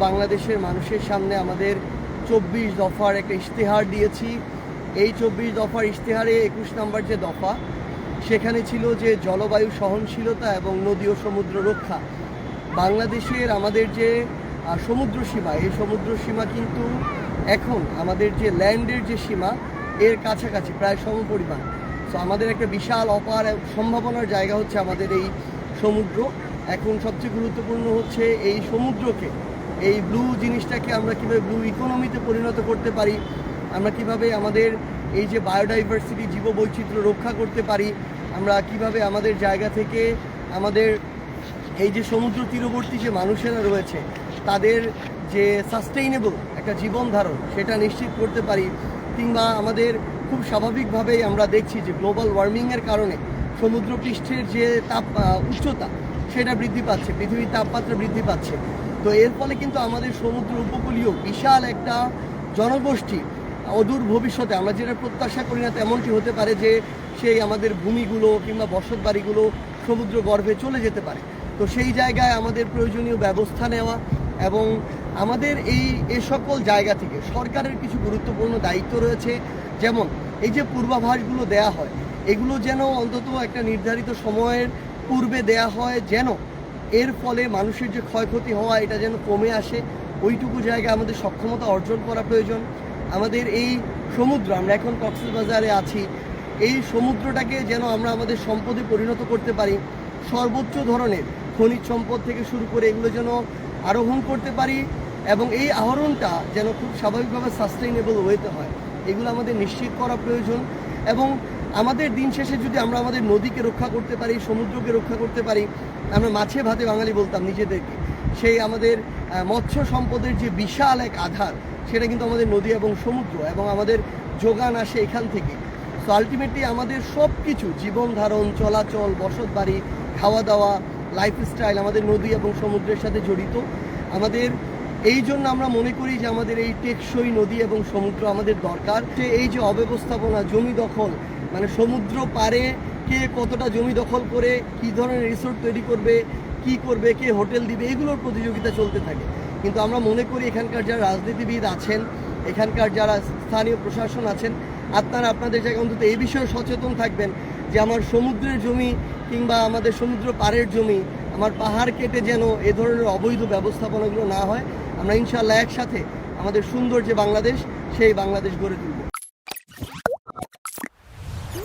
বাংলাদেশের মানুষের সামনে আমাদের 24 দফার একটা ইশতেহার দিয়েছি। এই 24 দফার ইশতেহারে 21 নম্বর যে দফা, সেখানে ছিল যে জলবায়ু সহনশীলতা এবং নদী ও সমুদ্র রক্ষা। বাংলাদেশের আমাদের যে সমুদ্র সীমা, এই সমুদ্র সীমা কিন্তু এখন আমাদের যে ল্যান্ডের যে সীমা এর কাছাকাছি প্রায় সমপরিমাণ। তো আমাদের একটা বিশাল অপার সম্ভাবনার জায়গা হচ্ছে আমাদের এই সমুদ্র। এখন সবচেয়ে গুরুত্বপূর্ণ হচ্ছে এই সমুদ্রকে, এই ব্লু জিনিসটাকে আমরা কীভাবে ব্লু ইকোনমিতে পরিণত করতে পারি, আমরা কিভাবে আমাদের এই যে বায়োডাইভার্সিটি জীববৈচিত্র্য রক্ষা করতে পারি, আমরা কিভাবে আমাদের জায়গা থেকে আমাদের এই যে সমুদ্র তীরবর্তী যে মানুষেরা রয়েছে তাদের যে সাস্টেইনেবল একটা জীবন ধারণ সেটা নিশ্চিত করতে পারি। কিংবা আমাদের খুব স্বাভাবিকভাবেই আমরা দেখছি যে গ্লোবাল ওয়ার্মিংয়ের কারণে সমুদ্রপৃষ্ঠের যে উচ্চতা সেটা বৃদ্ধি পাচ্ছে, পৃথিবীর তাপমাত্রা বৃদ্ধি পাচ্ছে। তো এর ফলে কিন্তু আমাদের সমুদ্র উপকূলীয় বিশাল একটা জনগোষ্ঠী অদূর ভবিষ্যতে, আমরা যেটা প্রত্যাশা করি না তেমনটি হতে পারে যে সেই আমাদের ভূমিগুলো কিংবা বসত বাড়িগুলো সমুদ্র গর্ভে চলে যেতে পারে। তো সেই জায়গায় আমাদের প্রয়োজনীয় ব্যবস্থা নেওয়া এবং আমাদের এই সকল জায়গা থেকে সরকারের কিছু গুরুত্বপূর্ণ দায়িত্ব রয়েছে। যেমন এই যে পূর্বাভাসগুলো দেয়া হয়, এগুলো যেন অন্তত একটা নির্ধারিত সময়ের পূর্বে দেয়া হয়, যেন এর ফলে মানুষের যে ক্ষয়ক্ষতি হওয়া এটা যেন কমে আসে। ওইটুকু জায়গায় আমাদের সক্ষমতা অর্জন করা প্রয়োজন। আমাদের এই সমুদ্র, আমরা এখন কক্সবাজারে আছি, এই সমুদ্রটাকে যেন আমরা আমাদের সম্পদে পরিণত করতে পারি। সর্বোচ্চ ধরনের খনিজ সম্পদ থেকে শুরু করে এগুলো যেন আরোহণ করতে পারি এবং এই আহরণটা যেন খুব স্বাভাবিকভাবে সাস্টেইনেবল ওয়েতে হয়, এগুলো আমাদের নিশ্চিত করা প্রয়োজন। এবং আমাদের দিন শেষে যদি আমরা আমাদের নদীকে রক্ষা করতে পারি, সমুদ্রকে রক্ষা করতে পারি, আমরা মাছে ভাতে বাঙালি বলতাম নিজেদেরকে, সেই আমাদের মৎস্য সম্পদের যে বিশাল এক আধার সেটা কিন্তু আমাদের নদী এবং সমুদ্র, এবং আমাদের যোগান আসে এখান থেকে। সো আলটিমেটলি আমাদের সব কিছু, জীবন ধারণ, চলাচল, বসত বাড়ি, খাওয়া দাওয়া, লাইফস্টাইল আমাদের নদী এবং সমুদ্রের সাথে জড়িত। আমাদের এই জন্য আমরা মনে করি যে আমাদের এই টেকসই নদী এবং সমুদ্র আমাদের দরকার। যে এই যে অব্যবস্থাপনা, জমি দখল, মানে সমুদ্র পারে কে কতটা জমি দখল করে কী ধরনের রিসোর্ট তৈরি করবে, কি করবে, কে হোটেল দিবে, এগুলোর প্রতিযোগিতা চলতে থাকে। কিন্তু আমরা মনে করি এখানকার যারা রাজনীতিবিদ আছেন, এখানকার যারা স্থানীয় প্রশাসন আছেন, আপনারা আপনাদের জায়গায় অন্তত এই বিষয়ে সচেতন থাকবেন যে আমার সমুদ্রের জমি কিংবা আমাদের সমুদ্র পাড়ের জমি, আমার পাহাড় কেটে যেন এ ধরনের অবৈধ ব্যবস্থাপনাগুলো না হয়। আমরা ইনশাআল্লাহ একসাথে আমাদের সুন্দর যে বাংলাদেশ, সেই বাংলাদেশ গড়ে তুলব।